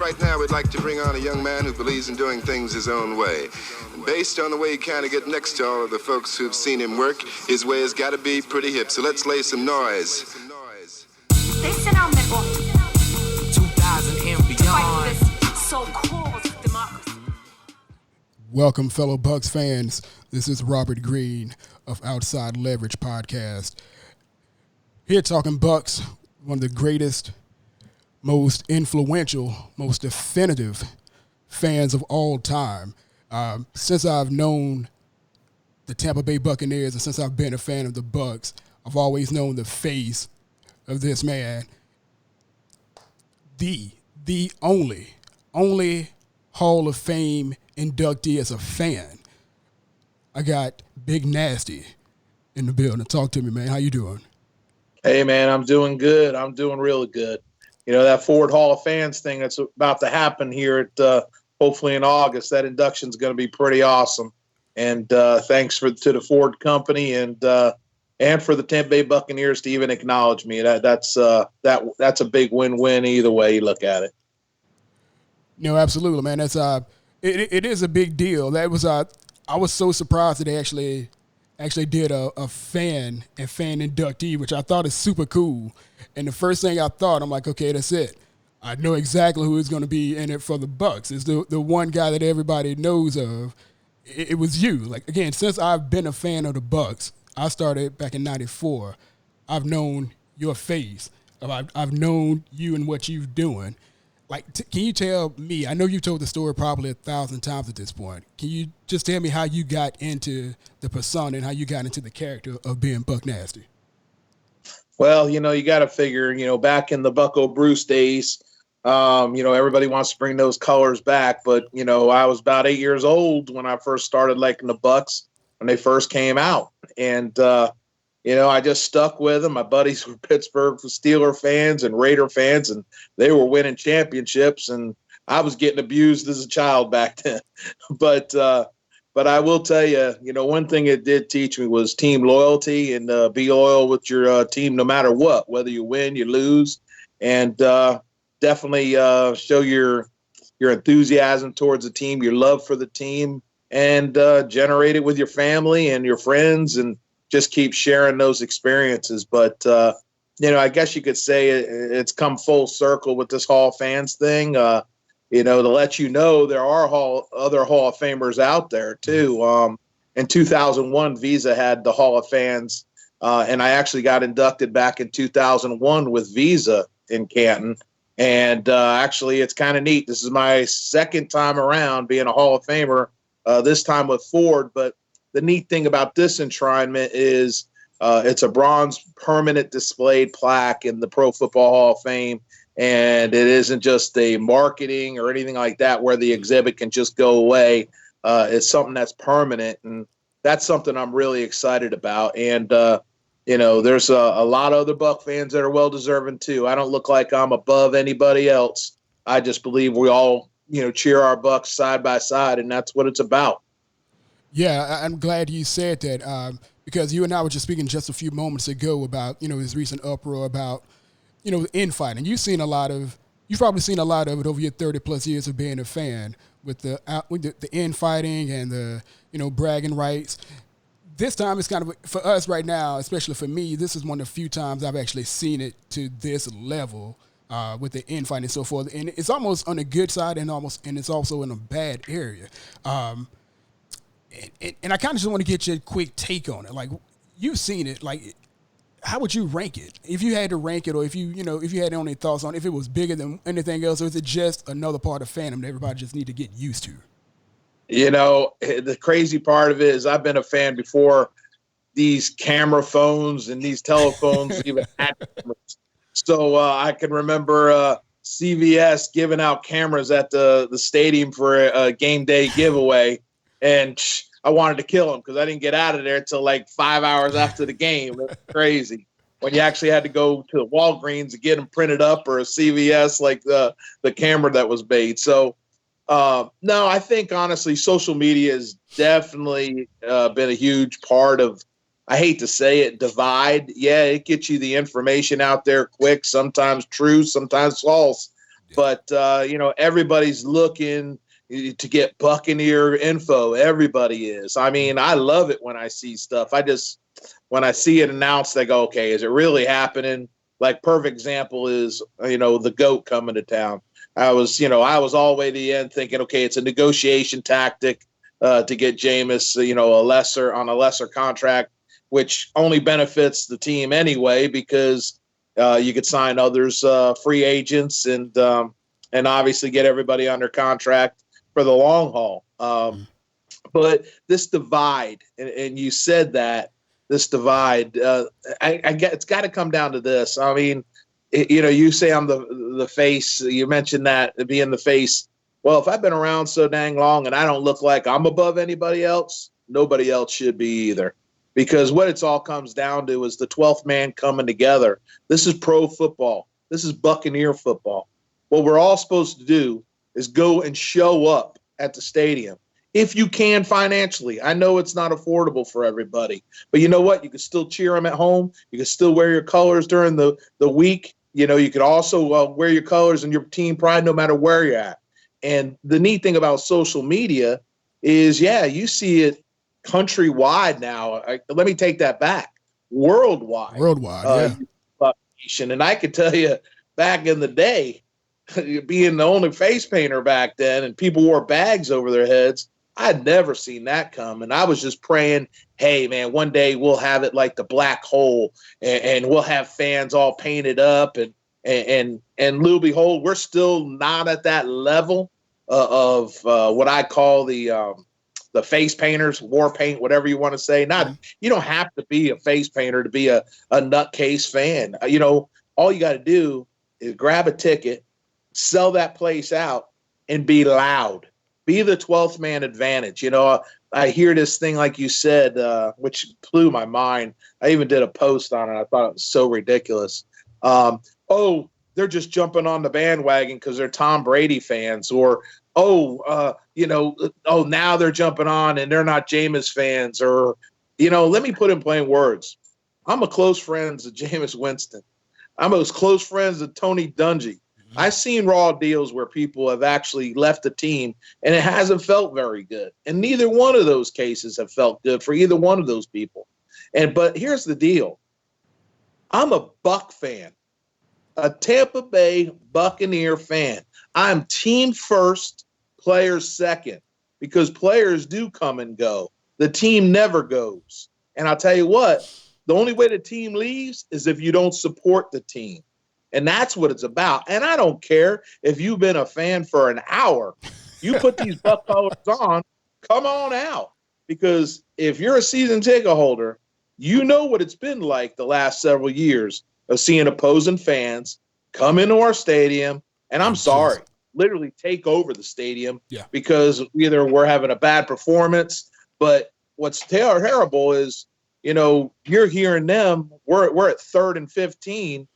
right now we'd like to bring on a young man who believes in doing things his own way. And based on the way he kind of get next to all of the folks who've seen him work, his way has got to be pretty hip. So let's lay some noise. Listen on me, 2000 and beyond. this so-called democracy. Welcome, fellow Bucks fans. This is Robert Green of Outside Leverage Podcast. Here talking Bucks, one of the greatest, most influential, most definitive fans of all time. Since I've known the Tampa Bay Buccaneers and since I've been a fan of the Bucks, I've always known the face of this man. The only Hall of Fame inductee as a fan. I got Big Nasty in the building. Talk to me, man. How you doing? Hey, man, I'm doing good. I'm doing really good. You know, that Ford Hall of Fans thing that's about to happen here at hopefully in August, that induction is going to be pretty awesome. And thanks to the Ford company and for the Tampa Bay Buccaneers to even acknowledge me. That's a big win-win either way you look at it. No, absolutely, man. That's it is a big deal. That was I was so surprised that they actually did a fan inductee, which I thought is super cool. And the first thing I thought, I'm like, okay, that's it. I know exactly who is going to be in it for the Bucks. It's the one guy that everybody knows of. It was you. Like, again, since I've been a fan of the Bucks, I started back in '94. I've known your face. I've known you and what you're doing. Like, can you tell me, I know you've told the story probably 1,000 times at this point. Can you just tell me how you got into the persona and how you got into the character of being Buck Nasty? Well, you know, you got to figure, you know, back in the Bucko Bruce days, everybody wants to bring those colors back. But, you know, I was about 8 years old when I first started liking the Bucks when they first came out. And, I just stuck with them. My buddies were Pittsburgh Steeler fans and Raider fans, and they were winning championships. And I was getting abused as a child back then. But I will tell you, you know, one thing it did teach me was team loyalty and be loyal with your team no matter what, whether you win, you lose, and definitely show your enthusiasm towards the team, your love for the team, and generate it with your family and your friends and just keep sharing those experiences. But, I guess you could say it's come full circle with this Hall of Fans thing, to let you know there are other Hall of Famers out there, too. In 2001, Visa had the Hall of Fans, and I actually got inducted back in 2001 with Visa in Canton. And actually, it's kind of neat. This is my second time around being a Hall of Famer, this time with Ford. But the neat thing about this enshrinement is it's a bronze permanent displayed plaque in the Pro Football Hall of Fame. And it isn't just a marketing or anything like that where the exhibit can just go away. It's something that's permanent. And that's something I'm really excited about. And, there's a lot of other Buck fans that are well-deserving too. I don't look like I'm above anybody else. I just believe we all, cheer our Bucks side by side, and that's what it's about. Yeah, I'm glad you said that because you and I were just speaking just a few moments ago about, this recent uproar about, the infighting. You've probably seen a lot of it over your 30-plus years of being a fan with the infighting and the, bragging rights. This time it's kind of, for us right now, especially for me, this is one of the few times I've actually seen it to this level with the infighting and so forth. And it's almost on the good side and it's also in a bad area. And I kind of just want to get your quick take on it. Like, you've seen it. Like, how would you rank it? If you had to rank it, or if you had any thoughts on if it was bigger than anything else, or is it just another part of fandom that everybody just need to get used to? The crazy part of it is I've been a fan before these camera phones and these telephones even had cameras. So I can remember CVS giving out cameras at the stadium for a game day giveaway. And I wanted to kill him because I didn't get out of there until like 5 hours after the game. It was crazy. When you actually had to go to Walgreens to get them printed up, or a CVS, like the camera that was made. So, no, I think, honestly, social media has definitely been a huge part of, I hate to say it, divide. Yeah, it gets you the information out there quick, sometimes true, sometimes false. But, everybody's looking to get Buccaneer info. Everybody is. I mean, I love it when I see stuff. When I see it announced, I go, okay, is it really happening? Like, perfect example is, the GOAT coming to town. I was all the way to the end thinking, okay, it's a negotiation tactic to get Jameis, on a lesser contract, which only benefits the team anyway, because you could sign others, free agents, and obviously get everybody under contract for the long haul. But this divide, and you said that, this divide, I get it's got to come down to this. I mean, you say I'm the face. You mentioned that being the face. Well, if I've been around so dang long and I don't look like I'm above anybody else, nobody else should be either. Because what it's all comes down to is the 12th man coming together. This is pro football. This is Buccaneer football. What we're all supposed to do is go and show up at the stadium if you can financially. I know it's not affordable for everybody, but you know what? You can still cheer them at home. You can still wear your colors during the week. You could also wear your colors and your team pride no matter where you're at. And the neat thing about social media is, you see it countrywide now. Let me take that back. Worldwide. And I could tell you back in the day, being the only face painter back then and people wore bags over their heads, I'd never seen that come. And I was just praying, hey, man, one day we'll have it like the black hole and we'll have fans all painted up. And lo and behold, we're still not at that level of what I call the face painters, war paint, whatever you want to say. You don't have to be a face painter to be a nutcase fan. All you got to do is grab a ticket, sell that place out, and be loud. Be the 12th man advantage. I hear this thing, like you said, which blew my mind. I even did a post on it. I thought it was so ridiculous. They're just jumping on the bandwagon because they're Tom Brady fans, or now they're jumping on and they're not Jameis fans, or let me put in plain words. I'm a close friend of Jameis Winston. I'm as close friends of Tony Dungy. I've seen raw deals where people have actually left the team and it hasn't felt very good. And neither one of those cases have felt good for either one of those people. But here's the deal. I'm a Buck fan, a Tampa Bay Buccaneer fan. I'm team first, players second, because players do come and go. The team never goes. And I'll tell you what, the only way the team leaves is if you don't support the team. And that's what it's about. And I don't care if you've been a fan for an hour. You put these Buck colors on, come on out. Because if you're a season ticket holder, you know what it's been like the last several years of seeing opposing fans come into our stadium, and I'm sorry, literally take over the stadium because either we're having a bad performance, but what's terrible is, you're hearing them, we're at 3rd and 15,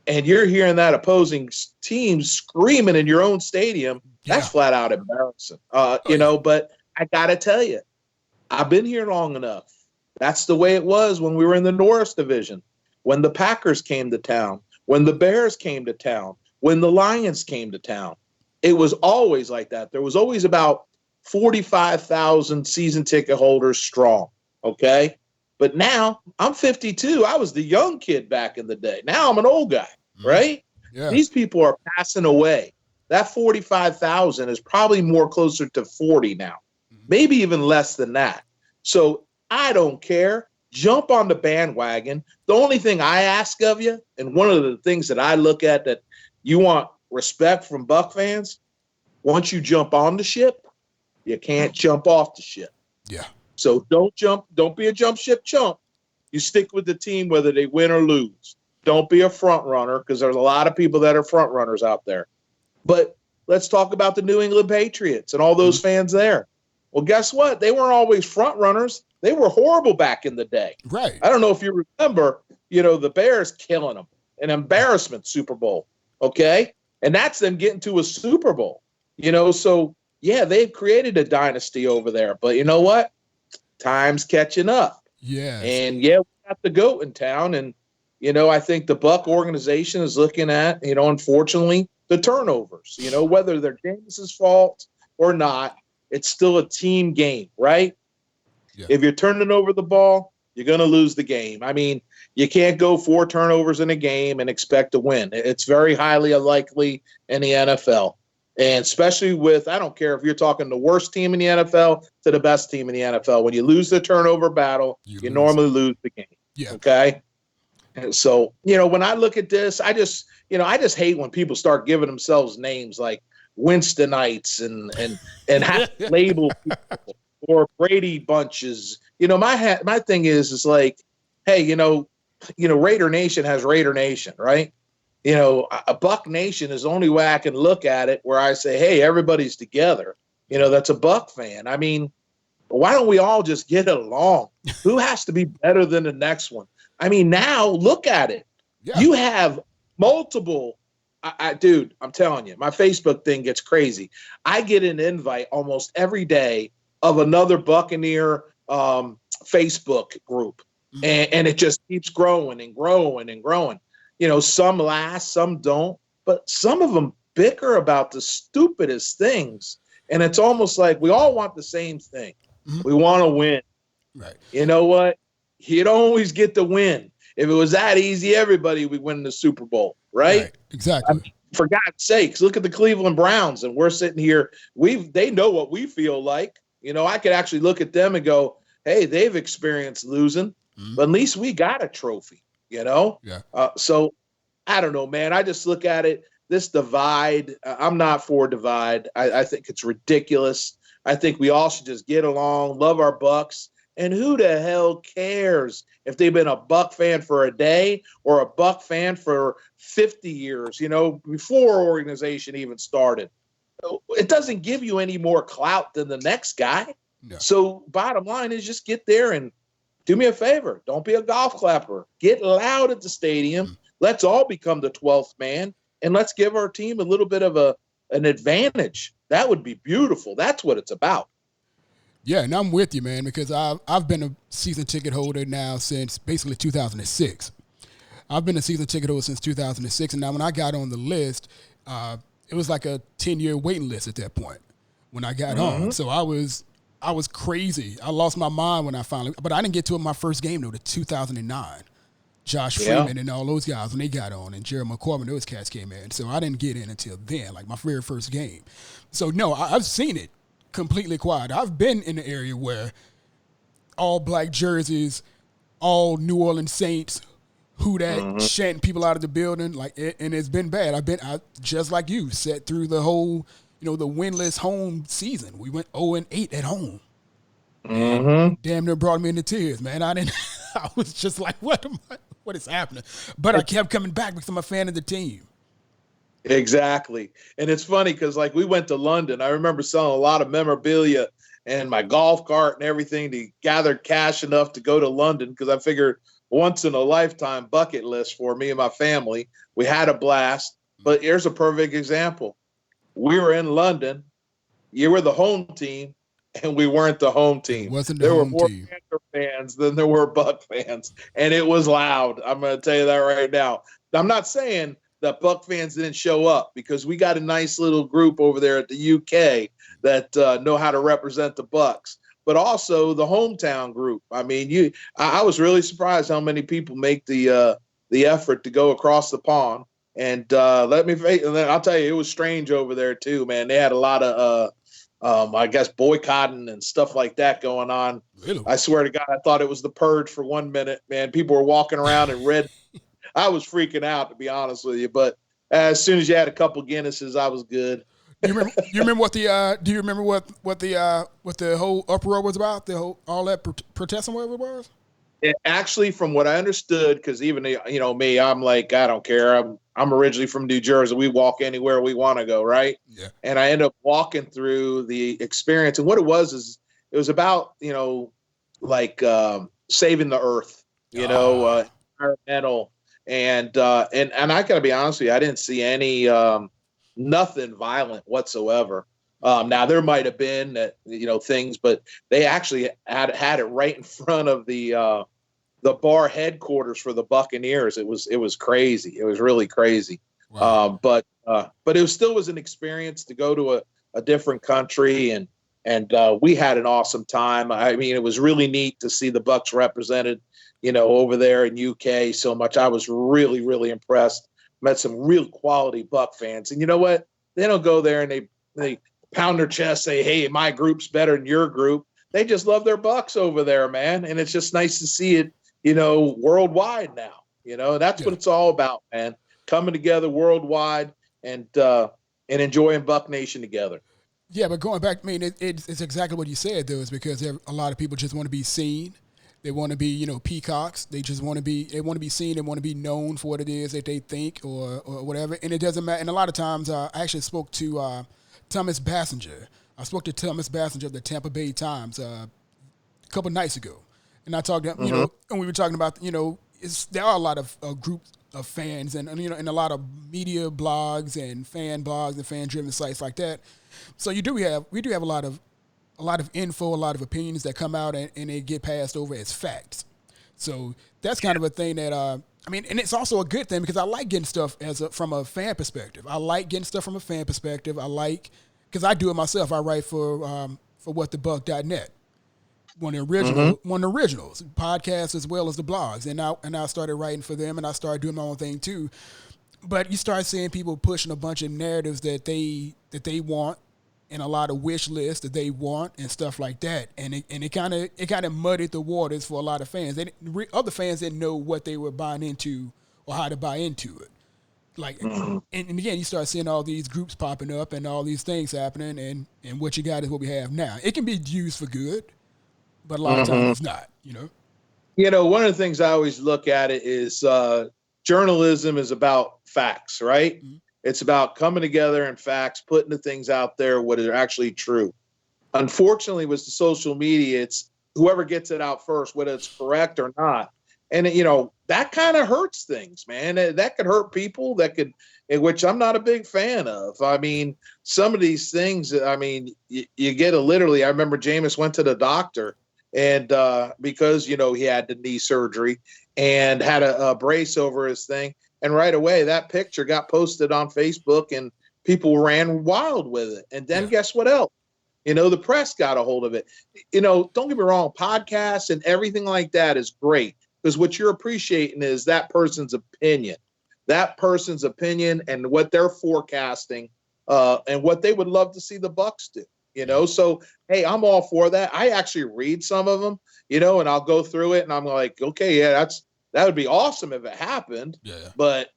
and you're hearing that opposing team screaming in your own stadium. That's flat out embarrassing. But I got to tell you, I've been here long enough. That's the way it was when we were in the Norris division, when the Packers came to town, when the Bears came to town, when the Lions came to town. It was always like that. There was always about 45,000 season ticket holders strong, okay? But now I'm 52. I was the young kid back in the day. Now I'm an old guy, right? Yeah. These people are passing away. That 45,000 is probably more closer to 40 now, maybe even less than that. So I don't care. Jump on the bandwagon. The only thing I ask of you, and one of the things that I look at that you want respect from Buck fans, once you jump on the ship, you can't jump off the ship. Yeah. So don't be a jump ship chump. You stick with the team whether they win or lose. Don't be a front runner, because there's a lot of people that are front runners out there. But let's talk about the New England Patriots and all those fans there. Well, guess what? They weren't always front runners. They were horrible back in the day. Right. I don't know if you remember, the Bears killing them, an embarrassment Super Bowl. Okay. And that's them getting to a Super Bowl, so yeah, they've created a dynasty over there, but you know what? Time's catching up. Yeah. And we got the GOAT in town. And, I think the Buck organization is looking at, unfortunately, the turnovers. You know, whether they're Jameis's fault or not, it's still a team game, right? Yeah. If you're turning over the ball, you're going to lose the game. I mean, you can't go 4 turnovers in a game and expect to win. It's very highly unlikely in the NFL. And especially with, I don't care if you're talking the worst team in the NFL to the best team in the NFL. When you lose the turnover battle, you normally lose the game. Yeah. Okay? And so, you know, when I look at this, I just hate when people start giving themselves names like Winstonites and have to label people or Brady bunches. You know, my thing is like, hey, you know, Raider Nation has Raider Nation, right? You know, a Buck Nation is the only way I can look at it where I say, hey, everybody's together. You know, that's a Buck fan. I mean, why don't we all just get along? Who has to be better than the next one? I mean, now look at it. Yeah. You have multiple. Dude, I'm telling you, my Facebook thing gets crazy. I get an invite almost every day of another Buccaneer Facebook group. And it just keeps growing and growing and growing. You know, some last, some don't, but some of them bicker about the stupidest things. And it's almost like we all want the same thing. We want to win. Right. You know what? You don't always get to win. If it was that easy, everybody would win the Super Bowl, right? Exactly. I mean, for God's sakes, look at the Cleveland Browns, and we're sitting here. They know what we feel like. You know, I could actually look at them and go, hey, they've experienced losing, but at least we got a trophy, you know? Yeah. So I don't know, man. I just look at it, this divide. I'm not for divide. I think it's ridiculous. I think we all should just get along, love our Bucks. And who the hell cares if they've been a Buck fan for a day or a Buck fan for 50 years, you know, before our organization even started? It doesn't give you any more clout than the next guy. No. So bottom line is just get there and do me a favor. Don't be a golf clapper. Get loud at the stadium. Let's all become the 12th man, and let's give our team a little bit of an advantage. That would be beautiful. That's what it's about. Yeah, and I'm with you, man, because I've been a season ticket holder now since basically 2006. I've been a season ticket holder since 2006, and now when I got on the list, it was like a 10-year waiting list at that point when I got on. So I was crazy. I lost my mind when I finally, but I didn't get to it my first game though, the 2009. Josh Freeman and all those guys when they got on, and Jerry McCormick, those cats came in. So I didn't get in until then, like my very first game. So no, I've seen it completely quiet. I've been in the area where all black jerseys, all New Orleans Saints, who that chanting people out of the building, like, and it's been bad. I just like you, sat through the whole, you know, the winless home season. We went 0-8 at home. Damn near brought me into tears, man. I was just like, what is happening? But I kept coming back because I'm a fan of the team. Exactly. And it's funny because, like, we went to London. I remember selling a lot of memorabilia and my golf cart and everything to gather cash enough to go to London because I figured once in a lifetime bucket list for me and my family. We had a blast. But here's a perfect example. We were in London. You were the home team, and we weren't the home team. There were more Panther fans than there were Buck fans, and it was loud. I'm going to tell you that right now. I'm not saying that Buck fans didn't show up because we got a nice little group over there at the UK that know how to represent the Bucks, but also the hometown group. I mean, I was really surprised how many people make the effort to go across the pond. And I'll tell you, it was strange over there too, man. They had a lot of, I guess, boycotting and stuff like that going on. Really? I swear to God, I thought it was the purge for 1 minute, man. People were walking around in red. I was freaking out, to be honest with you. But as soon as you had a couple Guinnesses, I was good. You remember what the? Do you remember what the whole uproar was about? All that protesting, whatever it was. Actually, from what I understood, because even me, I'm like, I don't care. I'm originally from New Jersey. We walk anywhere we want to go, right? Yeah. And I end up walking through the experience, and what it was about saving the earth, environmental, and I gotta be honest with you, I didn't see any nothing violent whatsoever. Now there might have been things, but they actually had it right in front of the bar headquarters for the Buccaneers. It was crazy. It was really crazy. Wow. But it still was an experience to go to a different country, and we had an awesome time. I mean, it was really neat to see the Bucks represented, over there in UK so much. I was really, really impressed. Met some real quality Buck fans, and you know what? They don't go there and they pound their chest, say, "Hey, my group's better than your group." They just love their Bucks over there, man, and it's just nice to see it, worldwide now. That's what it's all about, man. Coming together worldwide and enjoying Buck Nation together. Yeah, but going back, I mean, it's exactly what you said, though, is because a lot of people just want to be seen. They want to be, peacocks. They just want to be seen. They want to be known for what it is that they think or whatever. And it doesn't matter. And a lot of times, I actually spoke to Thomas Bassinger. I spoke to Thomas Bassinger of the Tampa Bay Times a couple nights ago. And I talked to him, and we were talking about, there are a lot of groups of fans and a lot of media blogs and fan blogs and fan-driven sites like that. So we do have a lot of info, a lot of opinions that come out and they get passed over as facts. So that's kind of a thing that and it's also a good thing because I like getting stuff from a fan perspective. I like getting stuff from a fan perspective. Because I do it myself. I write for whatthebuck.net. One of the originals, podcasts as well as the blogs. And I started writing for them and I started doing my own thing too. But you start seeing people pushing a bunch of narratives that they want and a lot of wish lists that they want and stuff like that. And it kind of muddied the waters for a lot of fans. Other fans didn't know what they were buying into or how to buy into it. Like, and again, you start seeing all these groups popping up and all these things happening, and what you got is what we have now. It can be used for good, but a lot of times it's not, One of the things I always look at it is journalism is about facts, right? Mm-hmm. It's about coming together and facts, putting the things out there, what are actually true. Unfortunately, with the social media, it's whoever gets it out first, whether it's correct or not. And, that kind of hurts things, man. That could hurt people. Which I'm not a big fan of. I mean, some of these things, you get literally, I remember Jameis went to the doctor and because, he had the knee surgery and had a brace over his thing. And right away, that picture got posted on Facebook and people ran wild with it. And then guess what else? The press got a hold of it. Don't get me wrong, podcasts and everything like that is great. Because what you're appreciating is that person's opinion and what they're forecasting and what they would love to see the Bucks do, So, hey, I'm all for that. I actually read some of them, and I'll go through it and I'm like, okay, yeah, that would be awesome if it happened. Yeah. But,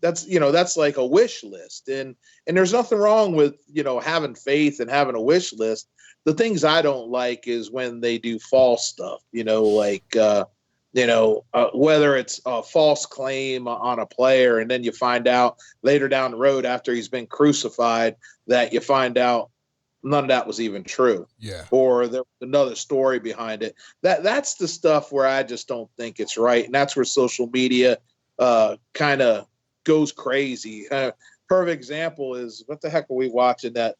that's like a wish list. And there's nothing wrong with, having faith and having a wish list. The things I don't like is when they do false stuff, whether it's a false claim on a player and then you find out later down the road after he's been crucified that you find out none of that was even true. Yeah. Or there's another story behind it. That's the stuff where I just don't think it's right. And that's where social media kind of goes crazy. Perfect example is what the heck are we watching, that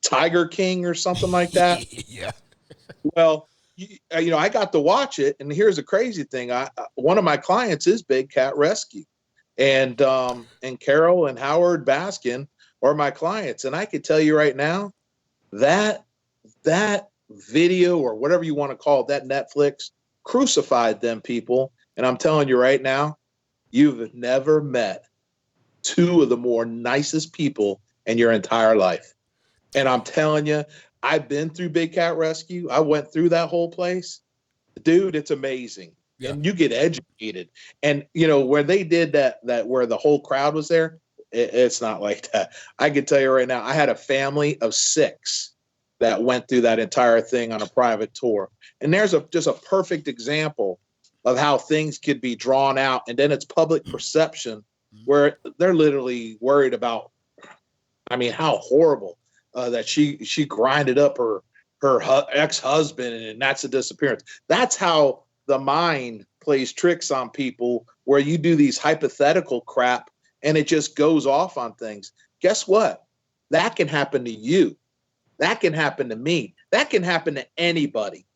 Tiger King or something like that? Yeah. Well, I got to watch it, and here's the crazy thing. One of my clients is Big Cat Rescue, and Carol and Howard Baskin are my clients. And I can tell you right now that video, or whatever you want to call it, that Netflix crucified them people. And I'm telling you right now, you've never met two of the more nicest people in your entire life. And I'm telling you, I've been through Big Cat Rescue. I went through that whole place. Dude, it's amazing. Yeah. And you get educated. And, where they did that where the whole crowd was there, it's not like that. I can tell you right now, I had a family of 6 that went through that entire thing on a private tour. And there's just a perfect example of how things could be drawn out. And then it's public perception where they're literally worried about, how horrible. That she grinded up her ex-husband and that's a disappearance. That's how the mind plays tricks on people, where you do these hypothetical crap and it just goes off on things. Guess what? That can happen to you. That can happen to me. That can happen to anybody.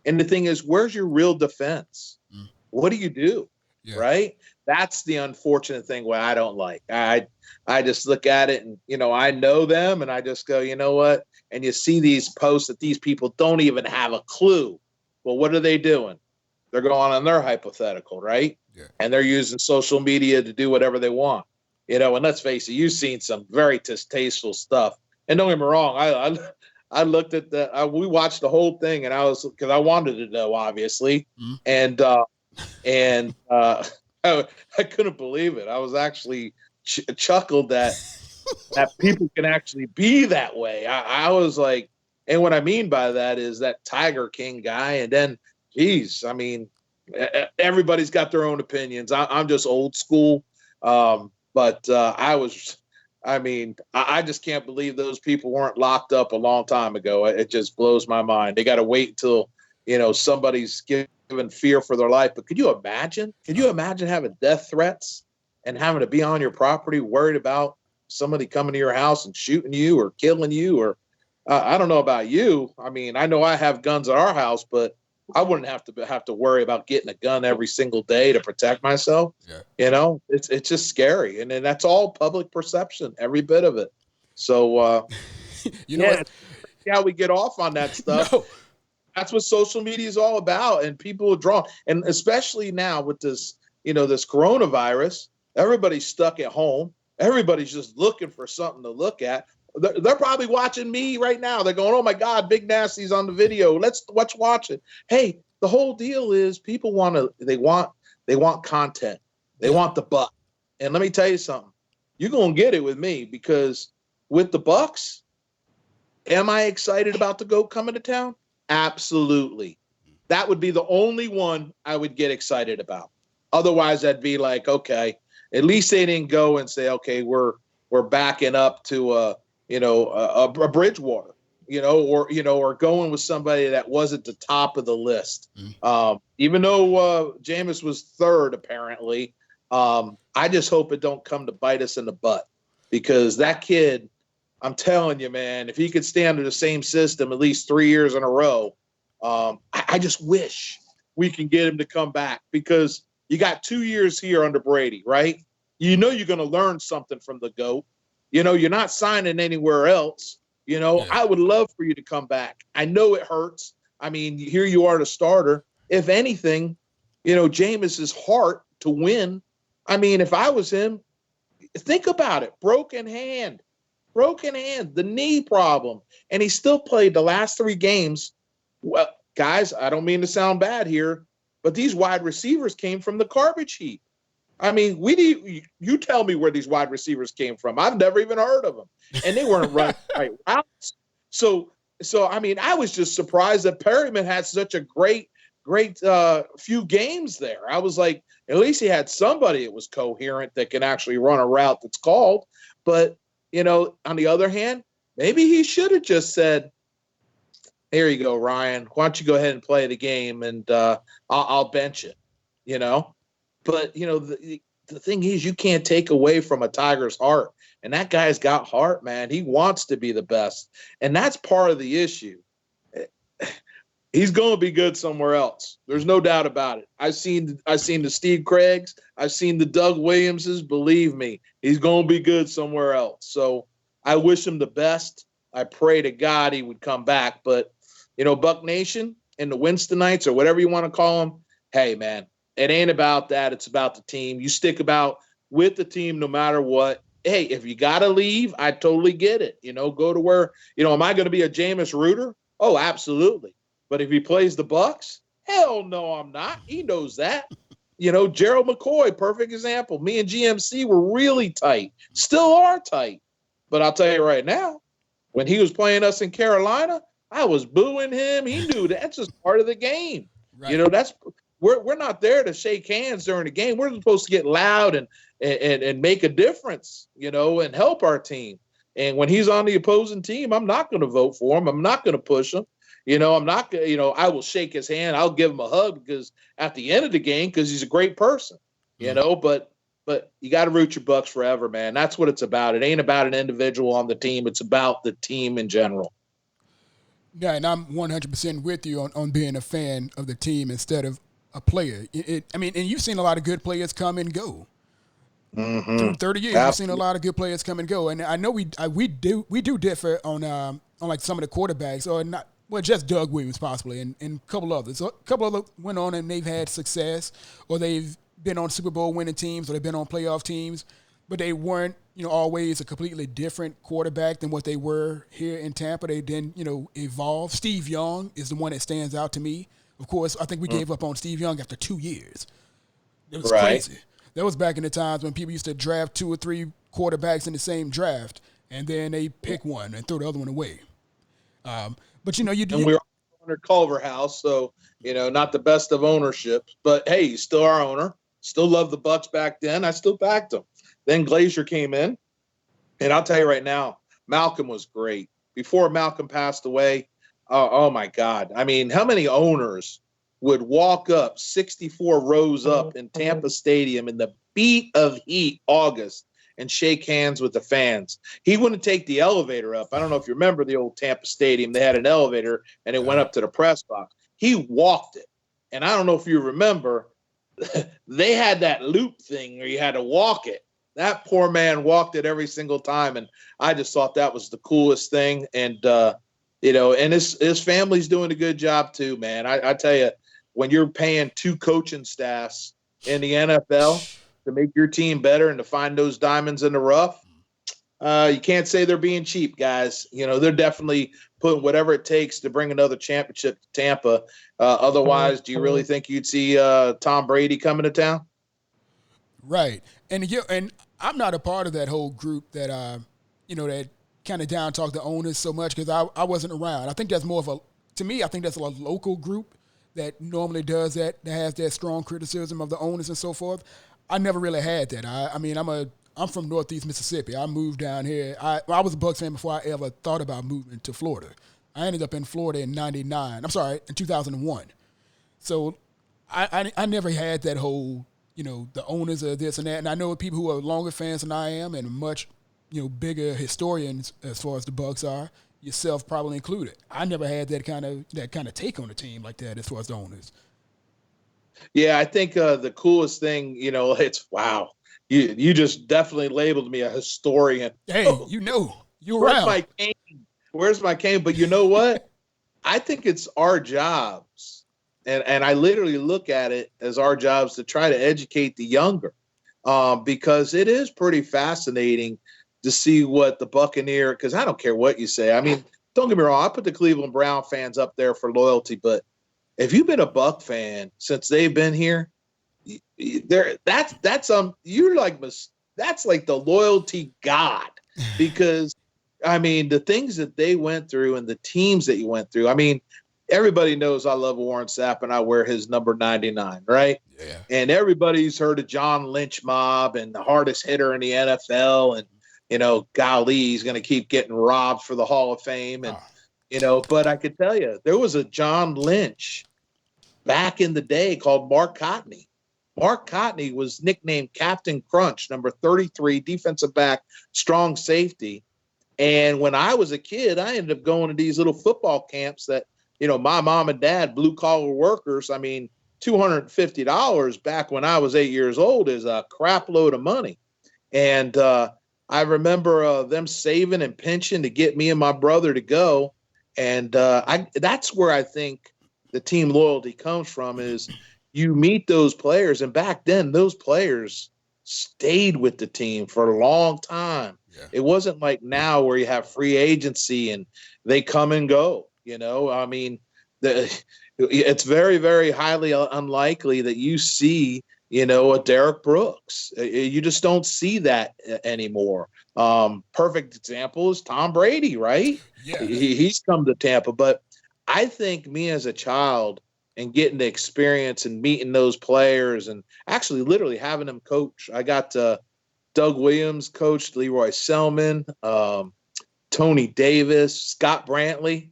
And the thing is, where's your real defense? What do you do? Yeah. Right? That's the unfortunate thing what I don't like. I just look at it and, I know them and I just go, you know what? And you see these posts that these people don't even have a clue. Well, what are they doing? They're going on their hypothetical, right? Yeah. And they're using social media to do whatever they want. And let's face it, you've seen some very distasteful stuff. And don't get me wrong, I looked at we watched the whole thing, and because I wanted to know, obviously, and I couldn't believe it. I was actually chuckled that people can actually be that way. I was like, and what I mean by that is that Tiger King guy, and then, geez, I mean, everybody's got their own opinions. I'm just old school, but I just can't believe those people weren't locked up a long time ago. It just blows my mind. They got to wait until, somebody's given fear for their life. But could you imagine? Could you imagine having death threats and having to be on your property worried about somebody coming to your house and shooting you or killing you? Or I don't know about you. I mean, I know I have guns at our house, but I wouldn't have to worry about getting a gun every single day to protect myself. Yeah. It's just scary. And then that's all public perception, every bit of it. So, how we get off on that stuff. No. That's what social media is all about. And people are drawn. And especially now with this, this coronavirus, everybody's stuck at home. Everybody's just looking for something to look at. They're probably watching me right now. They're going, oh, my God, Big Nasty's on the video. Let's watch it. Hey, the whole deal is people they want content. They want the buck. And let me tell you something. You're going to get it with me because with the BUCS, am I excited about the GOAT coming to town? Absolutely. That would be the only one I would get excited about. Otherwise, I'd be like, okay, at least they didn't go and say, okay, we're backing up to a Bridgewater, or going with somebody that wasn't the top of the list. Even though Jameis was third, apparently, I just hope it don't come to bite us in the butt because that kid, I'm telling you, man, if he could stay under the same system at least 3 years in a row, I just wish we can get him to come back because you got 2 years here under Brady, right? You're going to learn something from the GOAT. You're not signing anywhere else. I would love for you to come back. I know it hurts. I mean, here you are the starter. If anything, Jameis's heart to win. I mean, if I was him, think about it. Broken hand, the knee problem. And he still played the last 3 games. Well, guys, I don't mean to sound bad here, but these wide receivers came from the garbage heap. I mean, you tell me where these wide receivers came from. I've never even heard of them. And they weren't running right routes. So I mean, I was just surprised that Perryman had such a great few games there. I was like, at least he had somebody that was coherent that can actually run a route that's called. But, on the other hand, maybe he should have just said, here you go, Ryan. Why don't you go ahead and play the game and I'll bench it, But, the thing is, you can't take away from a Tiger's heart. And that guy's got heart, man. He wants to be the best. And that's part of the issue. He's going to be good somewhere else. There's no doubt about it. I've seen the Steve Craigs. I've seen the Doug Williamses. Believe me, he's going to be good somewhere else. So I wish him the best. I pray to God he would come back. But, Buck Nation and the Winstonites or whatever you want to call them, hey, man, it ain't about that. It's about the team. You stick with the team no matter what. Hey, if you got to leave, I totally get it. Go to where, am I going to be a Jameis rooter? Oh, absolutely. But if he plays the BUCS, hell no, I'm not. He knows that. Gerald McCoy, perfect example. Me and GMC were really tight, still are tight. But I'll tell you right now, when he was playing us in Carolina, I was booing him. He knew that's just part of the game. Right. We're not there to shake hands during the game. We're supposed to get loud and make a difference, and help our team. And when he's on the opposing team, I'm not going to vote for him. I'm not going to push him. I'm not going to, I will shake his hand. I'll give him a hug because at the end of the game, because he's a great person, but you got to root your BUCS forever, man. That's what it's about. It ain't about an individual on the team. It's about the team in general. Yeah, and I'm 100% with you on being a fan of the team instead of a player. I mean, and you've seen a lot of good players come and go. Mm-hmm. Through 30 years, Absolutely. you've seen a lot of good players come and go. And I know we do differ on like some of the quarterbacks, or not. Well, just Doug Williams possibly, and a couple others. So a couple others went on and they've had success, or they've been on Super Bowl winning teams, or they've been on playoff teams, but they weren't, always a completely different quarterback than what they were here in Tampa. They then, evolved. Steve Young is the one that stands out to me. Of course, I think we gave up on Steve Young after 2 years. It was crazy. That was back in the times when people used to draft 2 or 3 quarterbacks in the same draft, and then they pick one and throw the other one away. But you do. And we were under Culver House, so not the best of ownership. But hey, he's still our owner. Still love the BUCS back then. I still backed him. Then Glazier came in, and I'll tell you right now, Malcolm was great. Before Malcolm passed away, oh my God! I mean, how many owners would walk up 64 rows up in Tampa Stadium in the beat of heat, August, and shake hands with the fans? He wouldn't take the elevator up. I don't know if you remember the old Tampa Stadium. They had an elevator, and it went up to the press box. He walked it. And I don't know if you remember, they had that loop thing where you had to walk it. That poor man walked it every single time, and I just thought that was the coolest thing. And, and his family's doing a good job too, man. I tell you, when you're paying 2 coaching staffs in the NFL to make your team better and to find those diamonds in the rough, you can't say they're being cheap, guys. They're definitely putting whatever it takes to bring another championship to Tampa. Otherwise, do you really think you'd see Tom Brady coming to town? Right. And I'm not a part of that whole group that, that kind of down talk the owners so much, because I wasn't around. I think that's more of to me, I think that's a local group that normally does that has that strong criticism of the owners and so forth. I never really had that. I mean, I'm from Northeast Mississippi. I moved down here. I was a Bucs fan before I ever thought about moving to Florida. I ended up in Florida in 2001. So I never had that whole, the owners are this and that. And I know people who are longer fans than I am and much, bigger historians as far as the Bucs are, yourself probably included. I never had that kind of take on the team like that as far as the owners. Yeah, I think the coolest thing, it's wow. You just definitely labeled me a historian. Hey, you're around. Where's my cane? But you know what? I think it's our jobs, and I literally look at it as our jobs to try to educate the younger, because it is pretty fascinating to see what the Buccaneer, because I don't care what you say. I mean, don't get me wrong, I put the Cleveland Brown fans up there for loyalty, but if you've been a Buck fan since they've been here, that's like the loyalty god, because I mean, the things that they went through and the teams that you went through. I mean, everybody knows I love Warren Sapp and I wear his number 99, right? Yeah. And everybody's heard of John Lynch mob and the hardest hitter in the NFL, and golly, he's going to keep getting robbed for the Hall of Fame, and but I could tell you, there was a John Lynch back in the day called Mark Cotney. Mark Cotney was nicknamed Captain Crunch, number 33, defensive back, strong safety. And when I was a kid, I ended up going to these little football camps that, my mom and dad, blue collar workers. I mean, $250 back when I was 8 years old is a crap load of money. And I remember them saving and pinching to get me and my brother to go. And that's where I think the team loyalty comes from, is you meet those players. And back then, those players stayed with the team for a long time. Yeah. It wasn't like now where you have free agency and they come and go. I mean, it's very, very highly unlikely that you see, a Derek Brooks. You just don't see that anymore. Perfect example is Tom Brady, right? Yeah. He's come to Tampa. But I think me as a child and getting the experience and meeting those players and actually literally having them coach. I got Doug Williams coached, Leroy Selman, Tony Davis, Scott Brantley.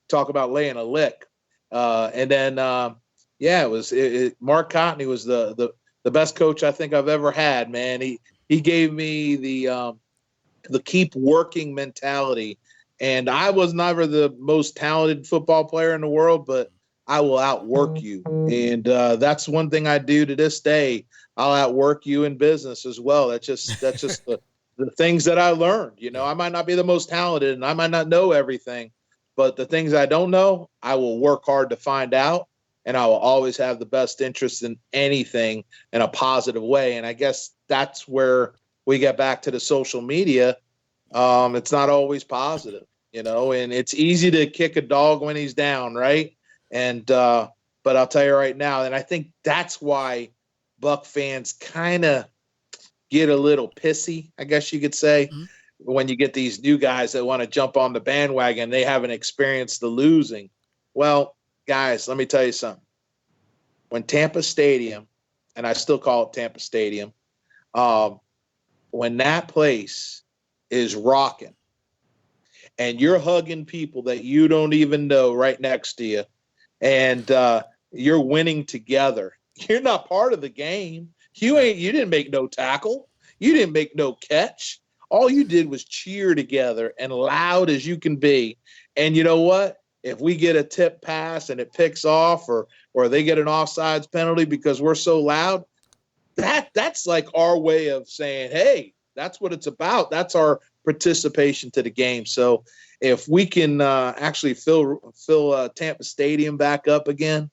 Talk about laying a lick. And then, Mark Cotney was the best coach I think I've ever had, man. He gave me the keep working mentality. And I was never the most talented football player in the world, but I will outwork you. And that's one thing I do to this day. I'll outwork you in business as well. That's just the things that I learned. You know, I might not be the most talented and I might not know everything, but the things I don't know, I will work hard to find out. And I will always have the best interest in anything in a positive way. And I guess that's where we get back to the social media. It's not always positive, you know, and it's easy to kick a dog when he's down, right? And but I'll tell you right now, and I think that's why Buck fans kind of get a little pissy, I guess you could say, when you get these new guys that want to jump on the bandwagon. They haven't experienced the losing. Well, guys, let me tell you something. When Tampa Stadium, and I still call it Tampa Stadium, when that place is rocking and you're hugging people that you don't even know right next to you, and you're winning together, you're not part of the game. You didn't make no tackle. You didn't make no catch. All you did was cheer together and loud as you can be. And you know what? If we get a tip pass and it picks off, or they get an offsides penalty because we're so loud, that's like our way of saying, hey, that's what it's about. That's our participation to the game. So if we can actually fill Tampa Stadium back up again,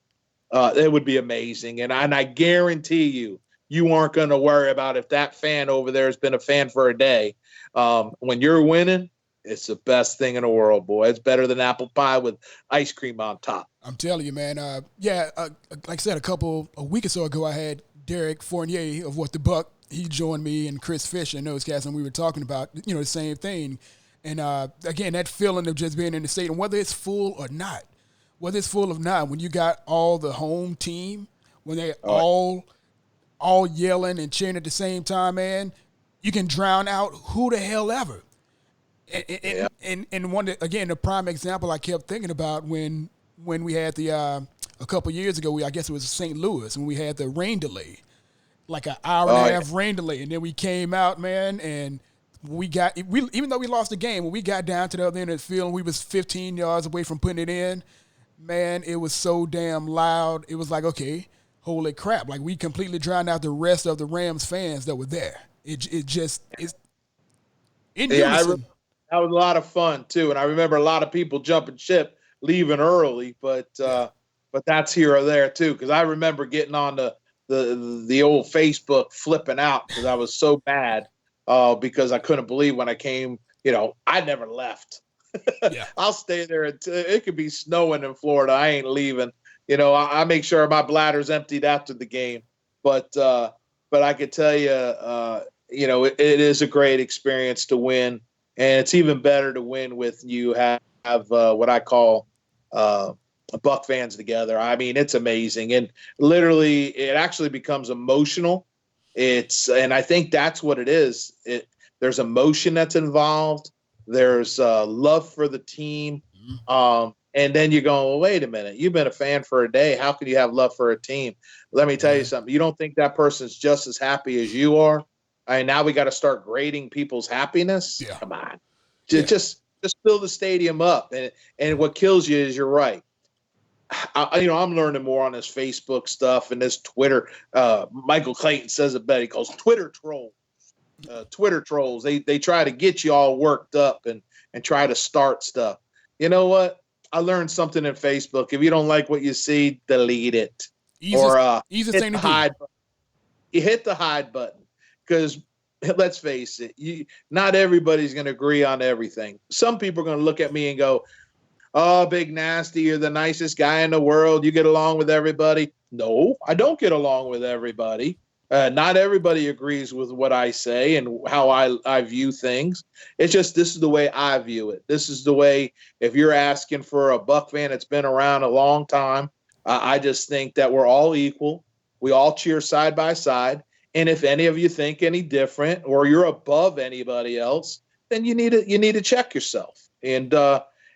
it would be amazing. And I guarantee you aren't going to worry about if that fan over there has been a fan for a day. When you're winning, it's the best thing in the world, boy. It's better than apple pie with ice cream on top. I'm telling you, man. Like I said, a week or so ago, I had Derek Fournier of What the Buck. He joined me and Chris Fisher and those guys, and we were talking about, you know, the same thing. And again, that feeling of just being in the stadium, whether it's full or not, when you got all the home team, when they all yelling and cheering at the same time, man, you can drown out who the hell ever. And one, again, the prime example I kept thinking about when we had the a couple years ago, I guess it was St. Louis, when we had the rain delay, like an hour and a half rain delay, and then we came out, man, and even though we lost the game, when we got down to the other end of the field, and we was 15 yards away from putting it in, man, it was so damn loud. It was like, okay, holy crap! Like, we completely drowned out the rest of the Rams fans that were there. It's in unison. That was a lot of fun too, and I remember a lot of people jumping ship, leaving early, but that's here or there too, because I remember getting on the old Facebook flipping out because I was so mad because I couldn't believe when I came. You know, I never left. Yeah. I'll stay there until it could be snowing in Florida. I ain't leaving. You know, I make sure my bladder's emptied after the game, but I could tell you, you know, it is a great experience to win. And it's even better to win with you have what I call Buck fans together. I mean, it's amazing. And literally, it actually becomes emotional. And I think that's what it is. There's emotion that's involved. There's love for the team. And then you're going, well, wait a minute. You've been a fan for a day. How can you have love for a team? Let me tell you something. You don't think that person's just as happy as you are? I mean, now we got to start grading people's happiness. Yeah. Come on, just fill the stadium up. And what kills you is you're right. I'm learning more on this Facebook stuff and this Twitter. Michael Clayton says it better. He calls Twitter trolls. Twitter trolls. They try to get you all worked up and try to start stuff. You know what? I learned something in Facebook. If you don't like what you see, delete it. Easy thing to hide button. You hit the hide button. Because let's face it, not everybody's going to agree on everything. Some people are going to look at me and go, oh, Big Nasty, you're the nicest guy in the world. You get along with everybody. No, I don't get along with everybody. Not everybody agrees with what I say and how I view things. It's just this is the way I view it. This is the way, if you're asking for a Buck fan that's been around a long time, I just think that we're all equal. We all cheer side by side. And if any of you think any different or you're above anybody else, then you need to check yourself. And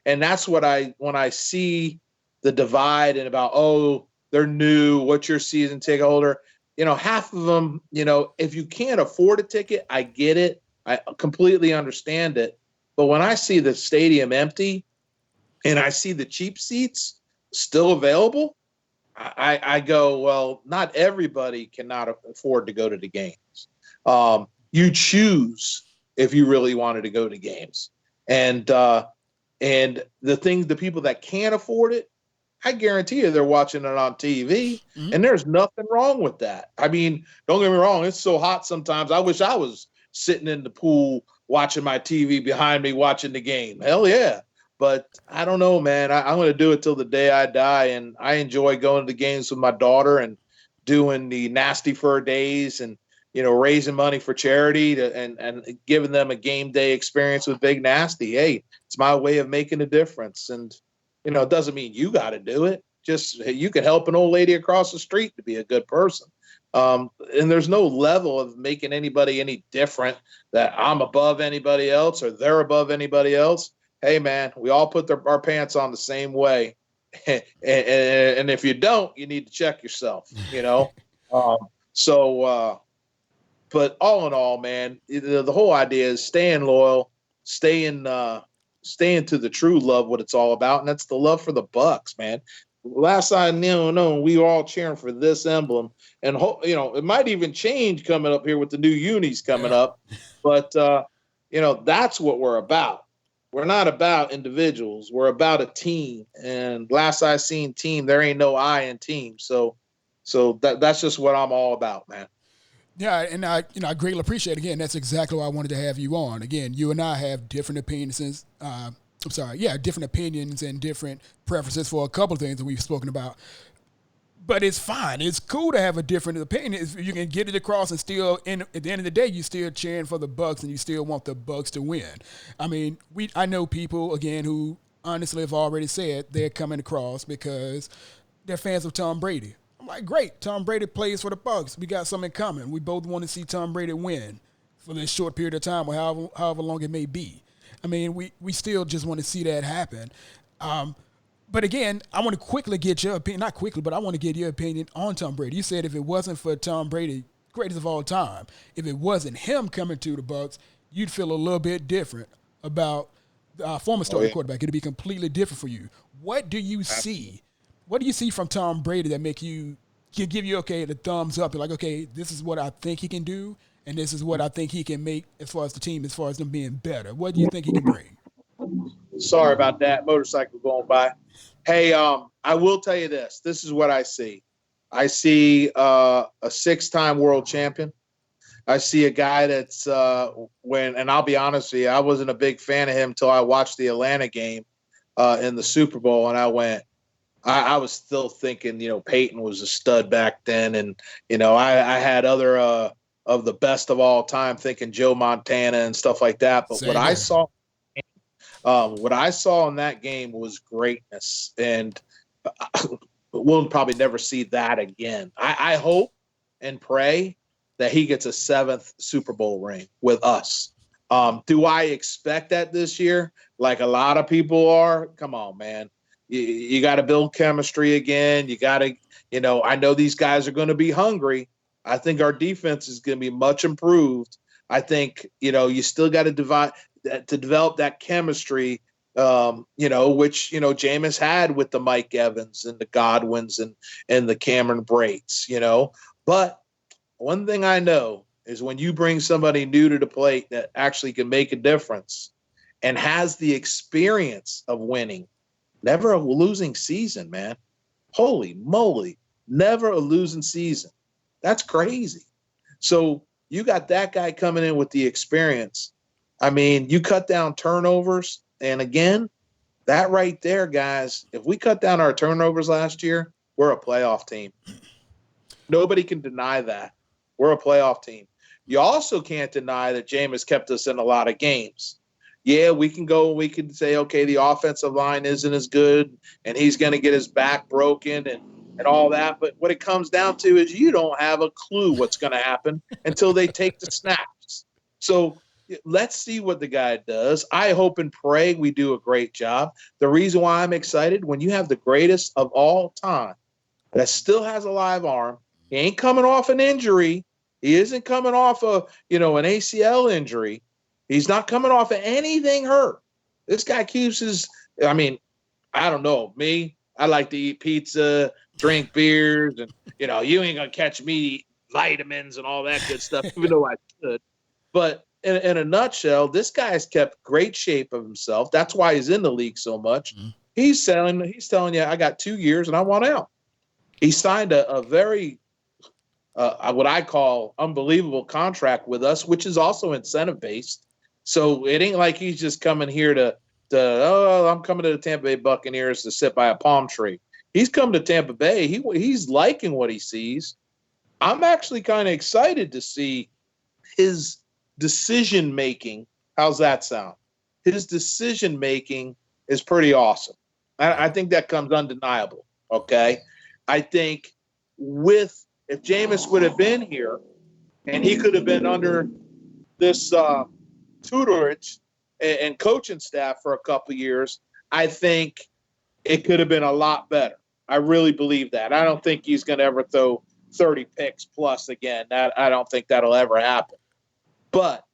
that's what when I see the divide and about, oh, they're new, what's your season ticket holder? You know, half of them, you know, if you can't afford a ticket, I get it. I completely understand it. But when I see the stadium empty and I see the cheap seats, still available? I go, well, not everybody cannot afford to go to the games. You choose if you really wanted to go to games. And the people that can't afford it, I guarantee you they're watching it on TV, and there's nothing wrong with that. I mean, don't get me wrong. It's so hot sometimes. I wish I was sitting in the pool watching my TV behind me, watching the game. Hell yeah. But I don't know, man. I'm going to do it till the day I die, and I enjoy going to the games with my daughter and doing the Nasty Fur days and, raising money for charity and giving them a game day experience with Big Nasty. Hey, it's my way of making a difference. And, it doesn't mean you got to do it. Just you can help an old lady across the street to be a good person. And there's no level of making anybody any different, that I'm above anybody else or they're above anybody else. Hey, man, we all put our pants on the same way. and if you don't, you need to check yourself, But all in all, man, the whole idea is staying loyal, staying to the true love, what it's all about. And that's the love for the BUCS, man. Last I know, we were all cheering for this emblem. And, it might even change coming up here with the new unis coming up. But, that's what we're about. We're not about individuals. We're about a team. And last I seen team, there ain't no I in team. So that's just what I'm all about, man. Yeah, and I greatly appreciate it. Again, that's exactly why I wanted to have you on. Again, you and I have different opinions. Different opinions and different preferences for a couple of things that we've spoken about. But it's fine. It's cool to have a different opinion. You can get it across and still, at the end of the day, you still cheering for the BUCS and you still want the BUCS to win. I mean, I know people, again, who honestly have already said they're coming across because they're fans of Tom Brady. I'm like, great, Tom Brady plays for the BUCS. We got something in common. We both want to see Tom Brady win for this short period of time or however long it may be. I mean, we still just want to see that happen. But again, I want to quickly get your opinion, not quickly, but I want to get your opinion on Tom Brady. You said if it wasn't for Tom Brady, greatest of all time, if it wasn't him coming to the BUCS, you'd feel a little bit different about former starting quarterback. It'd be completely different for you. What do you see? What do you see from Tom Brady that give you the thumbs up? You're like, okay, this is what I think he can do, and this is what I think he can make as far as the team, as far as them being better. What do you think he can bring? Sorry about that. Motorcycle going by. Hey, I will tell you this. This is what I see. I see a 6-time world champion. I see a guy that's and I'll be honest with you, I wasn't a big fan of him until I watched the Atlanta game in the Super Bowl, and I was still thinking, Peyton was a stud back then, and I had other of the best of all time, thinking Joe Montana and stuff like that. But what I saw in that game was greatness, and we'll probably never see that again. I hope and pray that he gets a 7th Super Bowl ring with us. Do I expect that this year? Like a lot of people are? Come on, man. You got to build chemistry again. You got to, I know these guys are going to be hungry. I think our defense is going to be much improved. I think, you still got to develop that chemistry, which, Jameis had with the Mike Evans and the Godwins and the Cameron Brates, But one thing I know is when you bring somebody new to the plate that actually can make a difference and has the experience of winning, never a losing season, man. Holy moly. Never a losing season. That's crazy. So you got that guy coming in with the experience. I mean, you cut down turnovers. And again, that right there, guys, if we cut down our turnovers last year, we're a playoff team. Nobody can deny that. We're a playoff team. You also can't deny that Jameis kept us in a lot of games. Yeah, we can say, okay, the offensive line isn't as good and he's going to get his back broken and all that. But what it comes down to is you don't have a clue what's going to happen until they take the snaps. So let's see what the guy does. I hope and pray we do a great job. The reason why I'm excited, when you have the greatest of all time that still has a live arm, he ain't coming off an injury. He isn't coming off an ACL injury. He's not coming off of anything hurt. This guy keeps I don't know, me, I like to eat pizza, drink beers, and you ain't gonna catch me eat vitamins and all that good stuff, even though I should. But in a nutshell, this guy's kept great shape of himself. That's why he's in the league so much. Mm-hmm. He's telling you, I got 2 years and I want out. He signed a very what I call unbelievable contract with us, which is also incentive based. So it ain't like he's just coming here I'm coming to the Tampa Bay Buccaneers to sit by a palm tree. He's come to Tampa Bay. He's liking what he sees. I'm actually kind of excited to see his decision making. How's that sound? His decision making is pretty awesome. I think that comes undeniable. Okay. I think if Jameis would have been here and he could have been under this tutorage and coaching staff for a couple of years, I think it could have been a lot better. I really believe that. I don't think he's going to ever throw 30 picks plus again. I don't think that'll ever happen. But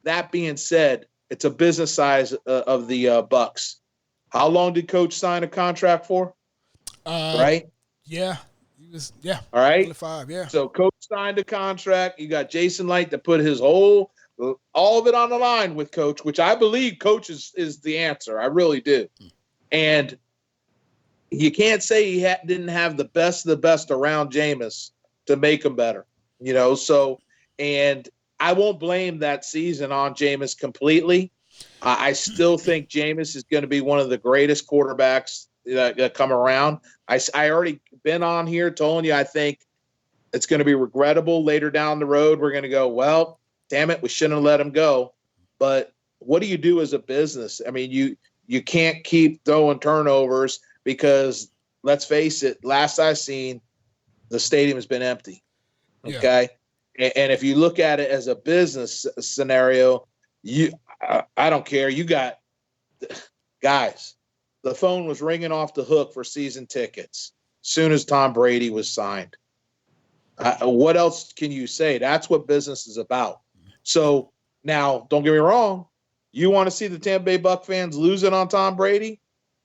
that being said, it's a business size of the BUCS. How long did Coach sign a contract for? Right? Yeah. He was, yeah. All right. 5, yeah. So Coach signed a contract. You got Jason Light to put his all of it on the line with Coach, which I believe Coach is the answer. I really do. And you can't say he didn't have the best of the best around Jameis to make him better. So, and I won't blame that season on Jameis completely. I still think Jameis is going to be one of the greatest quarterbacks that come around. I already been on here telling you I think it's going to be regrettable later down the road. We're going to go, well, damn it, we shouldn't have let him go. But what do you do as a business? I mean, you can't keep throwing turnovers because, let's face it, last I seen, the stadium has been empty. Okay? Yeah. And if you look at it as a business scenario, I don't care. You got guys. The phone was ringing off the hook for season tickets as soon as Tom Brady was signed. What else can you say? That's what business is about. So now, don't get me wrong. You want to see the Tampa Bay Buck fans losing on Tom Brady?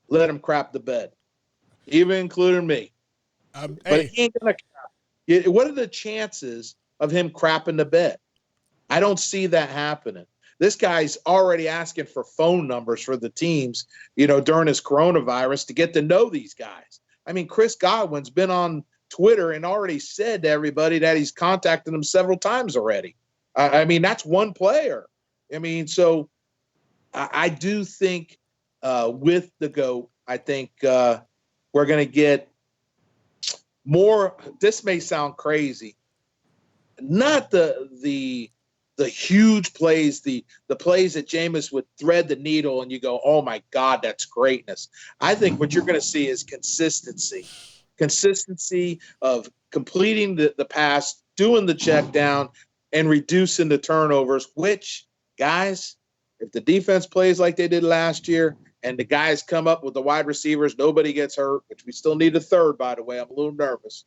Let him crap the bed, even including me. But he ain't gonna crap. What are the chances of him crapping the bed? I don't see that happening. This guy's already asking for phone numbers for the teams, during his coronavirus to get to know these guys. I mean, Chris Godwin's been on Twitter and already said to everybody that he's contacted them several times already. I mean, that's one player. I mean, so I do think with the GOAT, I think we're going to get more. This may sound crazy. Not the huge plays, the plays that Jameis would thread the needle and you go, oh my God, that's greatness. I think what you're going to see is consistency of completing the pass, doing the check down, and reducing the turnovers, which, guys, if the defense plays like they did last year and the guys come up with the wide receivers, nobody gets hurt, which we still need a third, by the way. I'm a little nervous.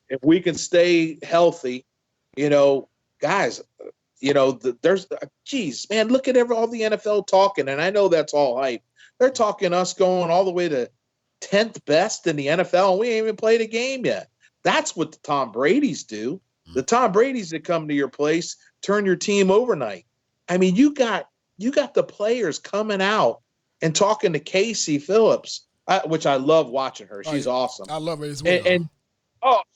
If we can stay healthy, guys, there's geez, man, look at all the NFL talking, and I know that's all hype. They're talking us going all the way to 10th best in the NFL, and we ain't even played a game yet. That's what the Tom Brady's do. The Tom Brady's that come to your place, turn your team overnight. I mean, you got the players coming out and talking to Casey Phillips, which I love watching her. She's awesome. I love her as well. And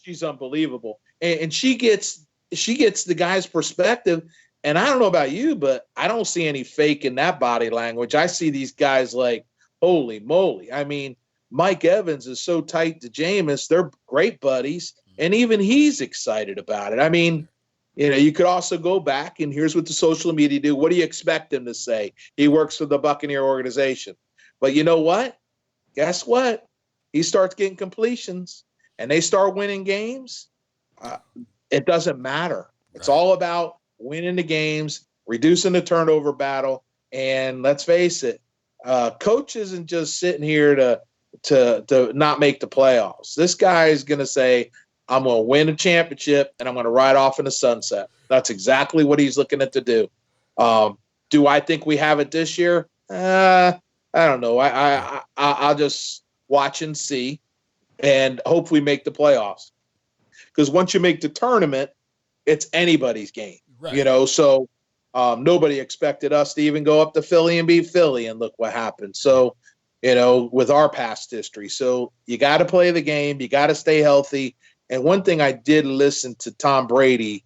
she's unbelievable. And she gets the guy's perspective. And I don't know about you, but I don't see any fake in that body language. I see these guys like, holy moly. I mean, Mike Evans is so tight to Jameis. They're great buddies. And even he's excited about it. I mean, you could also go back, and here's what the social media do. What do you expect him to say? He works for the Buccaneer organization. But you know what? Guess what? He starts getting completions, and they start winning games. It doesn't matter. It's all about winning the games, reducing the turnover battle. And let's face it, coach isn't just sitting here to not make the playoffs. This guy is going to say, I'm going to win a championship, and I'm going to ride off in the sunset. That's exactly what he's looking at to do. Do I think we have it this year? I don't know. I'll just watch and see, and hopefully make the playoffs. Because once you make the tournament, it's anybody's game, Right. So nobody expected us to even go up to Philly and beat Philly, and look what happened. So, with our past history. So you got to play the game. You got to stay healthy. And one thing I did listen to Tom Brady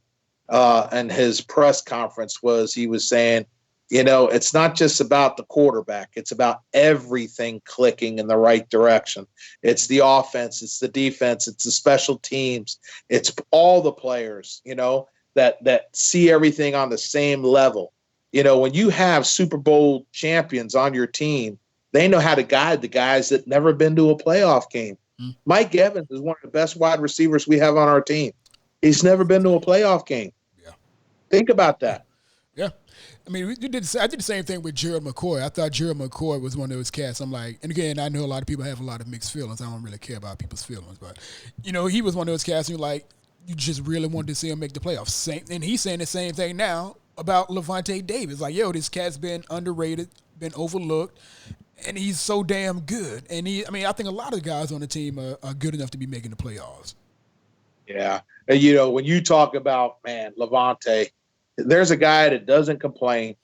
and his press conference was he was saying, it's not just about the quarterback. It's about everything clicking in the right direction. It's the offense. It's the defense. It's the special teams. It's all the players, that see everything on the same level. When you have Super Bowl champions on your team, they know how to guide the guys that never been to a playoff game. Mm. Mike Evans is one of the best wide receivers we have on our team. He's never been to a playoff game. Yeah. Think about that. Yeah. I mean, I did the same thing with Gerald McCoy. I thought Gerald McCoy was one of those cats. I'm like, and again, I know a lot of people have a lot of mixed feelings. I don't really care about people's feelings, but he was one of those cats who you just really wanted to see him make the playoffs. And he's saying the same thing now about Levante Davis. Like, this cat's been underrated, been overlooked, and he's so damn good. And I think a lot of the guys on the team are good enough to be making the playoffs. Yeah. And, when you talk about, Levante, there's a guy that doesn't complain,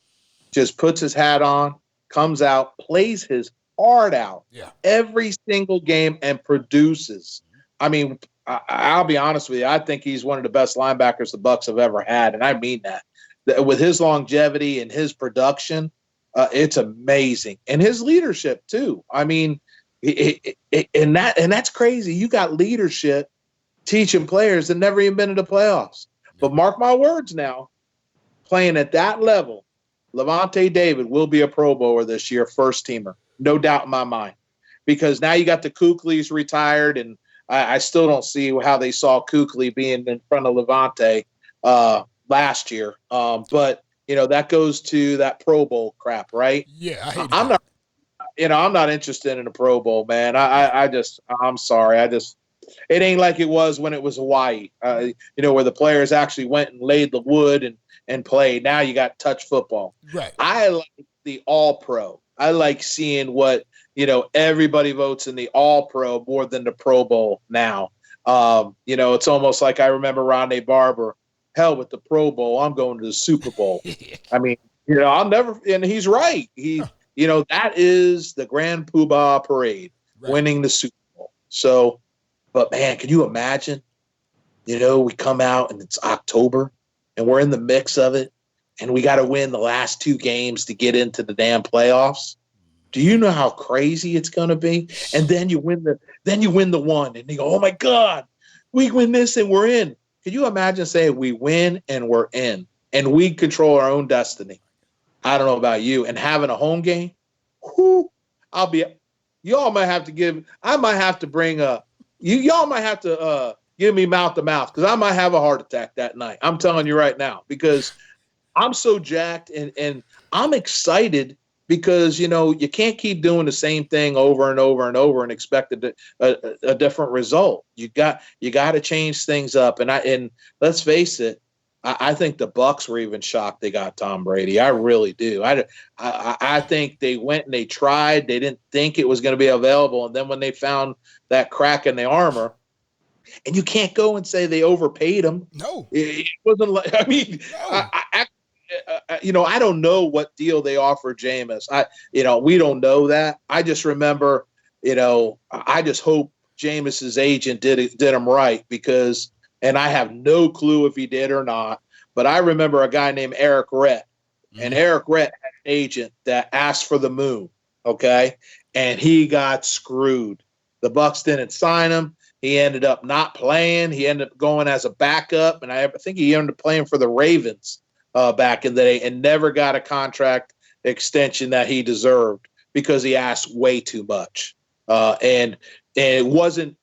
just puts his hat on, comes out, plays his heart out every single game, and produces. I mean, I'll be honest with you. I think he's one of the best linebackers the BUCS have ever had, and I mean that. With his longevity and his production, it's amazing, and his leadership too. I mean, and that's crazy. You got leadership teaching players that never even been in the playoffs. But mark my words now. Playing at that level, Levante David will be a Pro Bowler this year, first teamer. No doubt in my mind. Because now you got the Kuechly's retired, and I still don't see how they saw Kuechly being in front of Levante last year. But, that goes to that Pro Bowl crap, right? Yeah, I hate I'm not, I'm not interested in a Pro Bowl, man. I'm sorry. It ain't like it was when it was Hawaii, where the players actually went and laid the wood and played. Now you got touch football. Right. I like the All-Pro. I like seeing what, everybody votes in the All-Pro more than the Pro Bowl now. It's almost like I remember Rondé Barber, hell with the Pro Bowl, I'm going to the Super Bowl. I mean, I'll never, and he's right. That is the Grand Poobah Parade, winning the Super Bowl. So, but man, can you imagine, we come out and it's October and we're in the mix of it and we got to win the last two games to get into the damn playoffs. Do you know how crazy it's going to be? And then you win the one and you go, oh my God, we win this and we're in. Can you imagine saying we win and we're in and we control our own destiny? I don't know about you. And having a home game, y'all might have to give me mouth to mouth because I might have a heart attack that night. I'm telling you right now because I'm so jacked and I'm excited because, you can't keep doing the same thing over and over and over and expect a different result. You got to change things up. And let's face it, I think the BUCS were even shocked they got Tom Brady. I really do. I think they went and they tried. They didn't think it was going to be available. And then when they found that crack in the armor, and you can't go and say they overpaid him. No. It wasn't like, I mean, no. I don't know what deal they offered Jameis. We don't know that. I just remember, I just hope Jameis's agent did him right because – and I have no clue if he did or not, but I remember a guy named Eric Rett, and Eric Rett had an agent that asked for the moon, okay? And he got screwed. The BUCS didn't sign him. He ended up not playing. He ended up going as a backup, and I think he ended up playing for the Ravens back in the day and never got a contract extension that he deserved because he asked way too much. And it wasn't,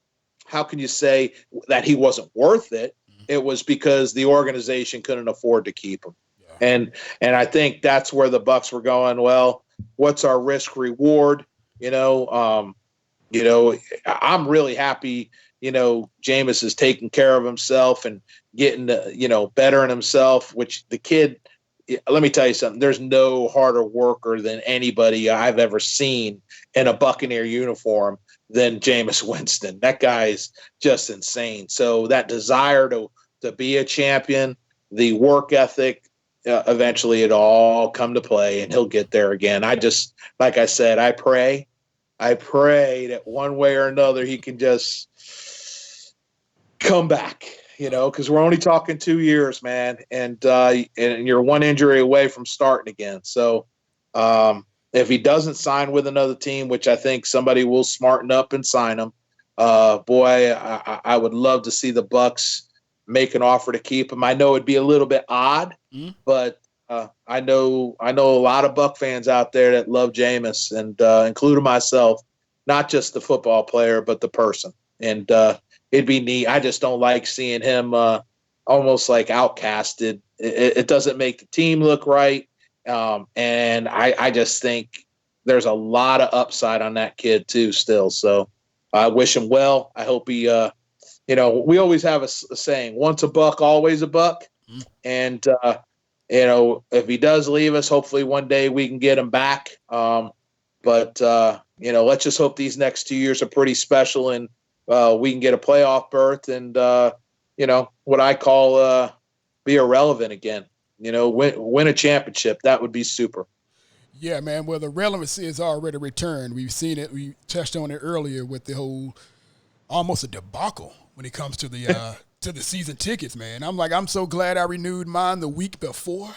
how can you say that he wasn't worth it? It was because the organization couldn't afford to keep him. Yeah. And I think that's where the BUCS were going, well, what's our risk reward? I'm really happy, Jameis is taking care of himself and getting, bettering himself, which the kid let me tell you something. There's no harder worker than anybody I've ever seen in a Buccaneer uniform than Jameis Winston. That guy is just insane. So that desire to be a champion, the work ethic, eventually it'll all come to play, and he'll get there again. I just, like I said, I pray that one way or another he can just come back, because we're only talking 2 years, man, and you're one injury away from starting again. So if he doesn't sign with another team, which I think somebody will smarten up and sign him, boy, I would love to see the BUCS make an offer to keep him. I know it'd be a little bit odd, but I know a lot of Buck fans out there that love Jameis, and including myself, not just the football player, but the person. And it'd be neat. I just don't like seeing him almost like outcasted. It doesn't make the team look right. And I just think there's a lot of upside on that kid too still. So I wish him well. I hope he, we always have a saying, once a buck, always a buck. And, if he does leave us, hopefully one day we can get him back. But let's just hope these next 2 years are pretty special, and we can get a playoff berth and, what I call be irrelevant again. Win a championship. That would be super. Yeah, man. Well, the relevancy has already returned. We've seen it. We touched on it earlier with the whole almost a debacle when it comes to the to the season tickets, man. I'm so glad I renewed mine the week before.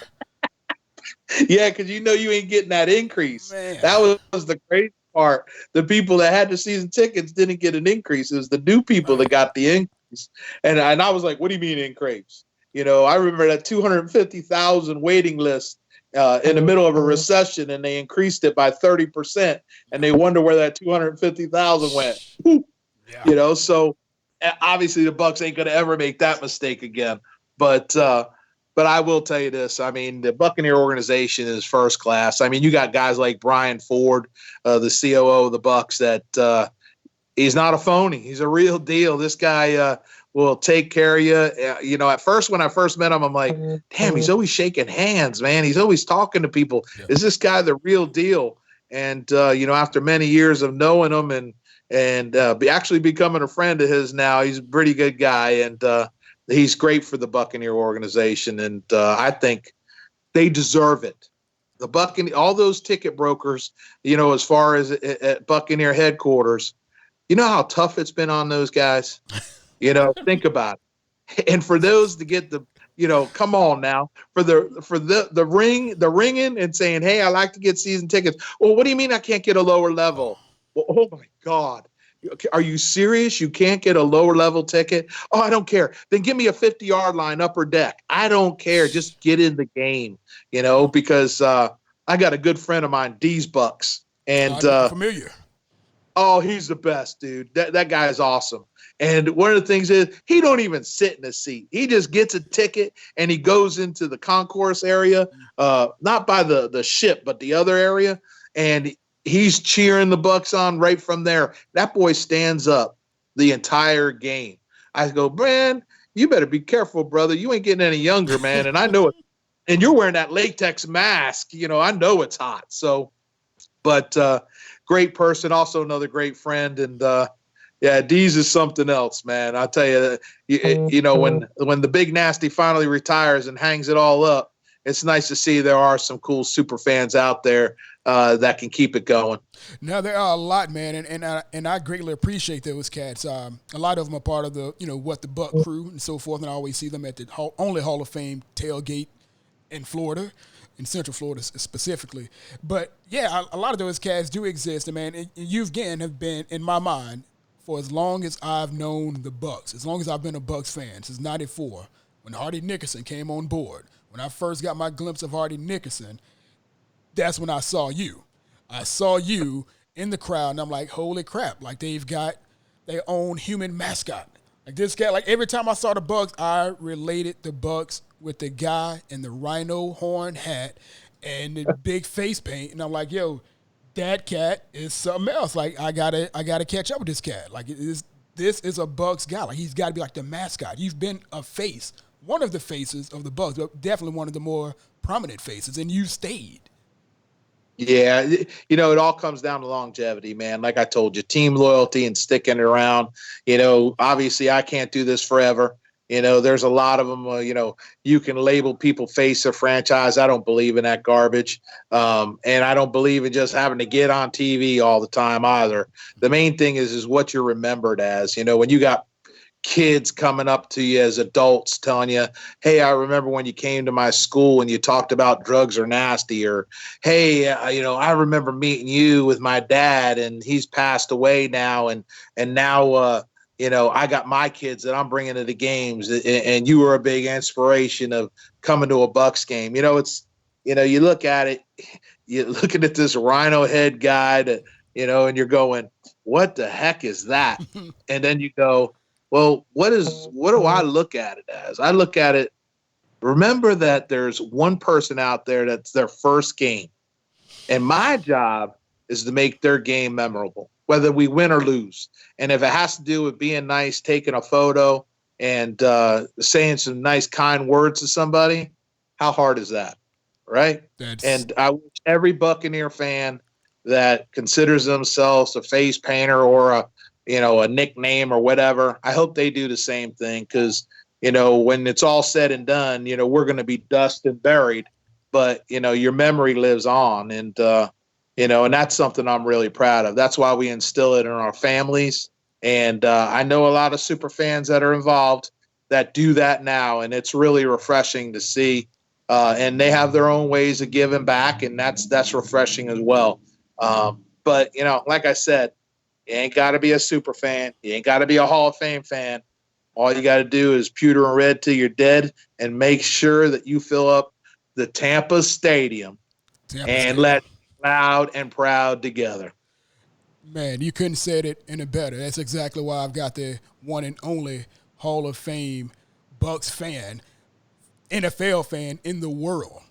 Yeah, because you ain't getting that increase. Man. That was the crazy part. The people that had the season tickets didn't get an increase. It was the new people that got the increase. And I was like, what do you mean increase? I remember that 250,000 waiting list in the middle of a recession, and they increased it by 30%, and they wonder where that 250,000 went. Yeah. So obviously the Bucs ain't going to ever make that mistake again. But I will tell you this. I mean, the Buccaneer organization is first class. I mean, you got guys like Brian Ford, the COO of the Bucs, that he's not a phony. He's a real deal. This guy will take care of you. At first, when I first met him, I'm like, damn, he's always shaking hands, man. He's always talking to people. Yeah. Is this guy the real deal? And, after many years of knowing him and actually becoming a friend of his now, he's a pretty good guy. And he's great for the Buccaneer organization. And I think they deserve it. The Buccaneer, all those ticket brokers, as far as at Buccaneer headquarters, you know how tough it's been on those guys? Think about it. And for those to get the, come on now, for the ringing and saying, hey, I like to get season tickets. Well, what do you mean I can't get a lower level? Well, oh my God. Are you serious? You can't get a lower level ticket? Oh, I don't care. Then give me a 50-yard line upper deck. I don't care. Just get in the game, because I got a good friend of mine, D's Bucks. And familiar. Oh, he's the best, dude. That guy is awesome. And one of the things is he don't even sit in a seat. He just gets a ticket and he goes into the concourse area, not by the ship, but the other area. And he's cheering the Bucks on right from there. That boy stands up the entire game. I go, Brand, you better be careful, brother. You ain't getting any younger, man. And I know it. And you're wearing that latex mask. I know it's hot. So, but great person, also another great friend. And yeah, D's is something else, man. I'll tell you, when the Big Nasty finally retires and hangs it all up, it's nice to see there are some cool super fans out there that can keep it going. Now, there are a lot, man, and I greatly appreciate those cats. A lot of them are part of the, what the Buck crew and so forth, and I always see them at the only Hall of Fame tailgate in Florida, in Central Florida specifically. But, yeah, a lot of those cats do exist, and, man, and you, again, have been, in my mind, for as long as I've known the Bucks, as long as I've been a Bucks fan, since '94, when Hardy Nickerson came on board. When I first got my glimpse of Hardy Nickerson, that's when I saw you. I saw you in the crowd, and I'm like, holy crap, like they've got their own human mascot. Like this guy, like every time I saw the Bucks, I related the Bucks with the guy in the rhino horn hat and the big face paint, and I'm like, yo, that cat is something else. Like I gotta catch up with this cat. Like this is a Bucks guy. Like he's got to be like the mascot. You've been a face one of the faces of the Bucs, but definitely one of the more prominent faces, and you stayed. Yeah, it all comes down to longevity, man. Like I told you, team loyalty and sticking around. Obviously I can't do this forever. There's a lot of them, you can label people face of franchise. I don't believe in that garbage. And I don't believe in just having to get on TV all the time either. The main thing is what you're remembered as. When you got kids coming up to you as adults telling you, hey, I remember when you came to my school and you talked about drugs are nasty, or hey, I remember meeting you with my dad and he's passed away now, and now I got my kids that I'm bringing to the games, and you were a big inspiration of coming to a Bucs game. It's you look at it, you're looking at this rhino head guy that and you're going, what the heck is that? And then you go, well, what do I look at it as? I look at it, remember that there's one person out there that's their first game. And my job is to make their game memorable, whether we win or lose. And if it has to do with being nice, taking a photo, and saying some nice, kind words to somebody, how hard is that, right? And I wish every Buccaneer fan that considers themselves a face painter or a nickname or whatever, I hope they do the same thing, because, when it's all said and done, we're going to be dust and buried, but, your memory lives on. And, and that's something I'm really proud of. That's why we instill it in our families. And I know a lot of super fans that are involved that do that now, and it's really refreshing to see. And they have their own ways of giving back, and that's refreshing as well. But, like I said, you ain't got to be a super fan. You ain't got to be a Hall of Fame fan. All you got to do is pewter and red till you're dead, and make sure that you fill up the Tampa Stadium and let loud and proud together. Man, you couldn't say it any better. That's exactly why I've got the one and only Hall of Fame Bucs fan, NFL fan in the world.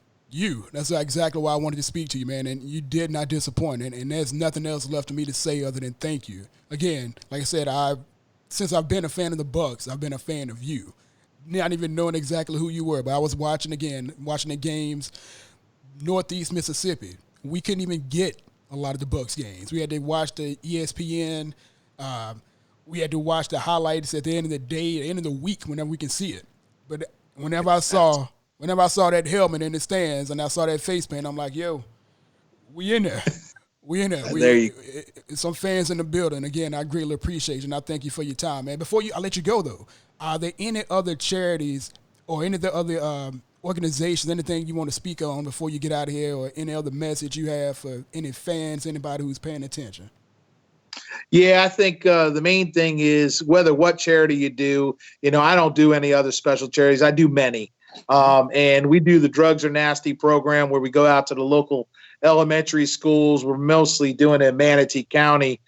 That's exactly why I wanted to speak to you, man, and you did not disappoint, and there's nothing else left for me to say other than thank you. Again, like I said, since I've been a fan of the Bucs, I've been a fan of you. Not even knowing exactly who you were, but I was watching the games, Northeast Mississippi. We couldn't even get a lot of the Bucs games. We had to watch the ESPN. We had to watch the highlights at the end of the day, the end of the week, whenever we can see it. But whenever I saw that helmet in the stands and I saw that face paint, I'm like, yo, we in there. We in there. Some fans in the building. Again, I greatly appreciate you, and I thank you for your time, man. Before I let you go, though, are there any other charities or any of the other organizations, anything you want to speak on before you get out of here, or any other message you have for any fans, anybody who's paying attention? Yeah, I think the main thing is whether what charity you do, I don't do any other special charities. I do many. And we do the Drugs Are Nasty program, where we go out to the local elementary schools. We're mostly doing it in Manatee County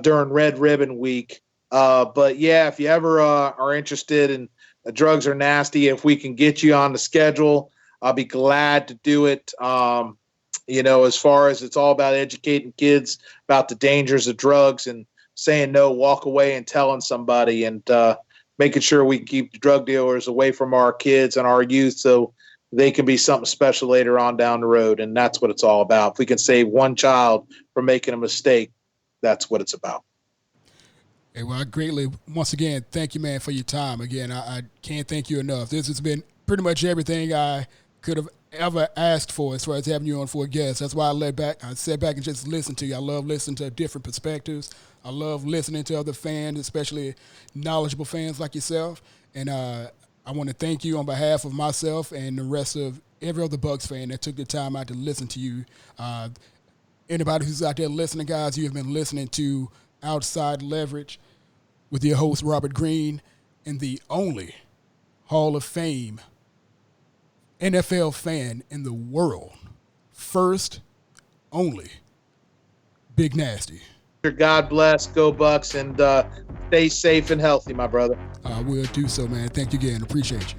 during Red Ribbon Week. But yeah, if you ever are interested in Drugs Are Nasty, if we can get you on the schedule, I'll be glad to do it. As far as it's all about educating kids about the dangers of drugs and saying no, walk away and telling somebody, and making sure we keep the drug dealers away from our kids and our youth so they can be something special later on down the road. And that's what it's all about. If we can save one child from making a mistake, that's what it's about. Hey, well, I greatly, once again, thank you, man, for your time. Again, I can't thank you enough. This has been pretty much everything I could have ever asked for as far as having you on for a guest. That's why I sat back and just listened to you. I love listening to different perspectives. I love listening to other fans, especially knowledgeable fans like yourself. And I want to thank you on behalf of myself and the rest of every other Bucs fan that took the time out to listen to you. Anybody who's out there listening, guys, you have been listening to Outside Leverage with your host, Robert Green, and the only Hall of Fame NFL fan in the world. First, only, Big Nasty. God bless, go Bucs, and stay safe and healthy, my brother. I will do so, man. Thank you again. Appreciate you.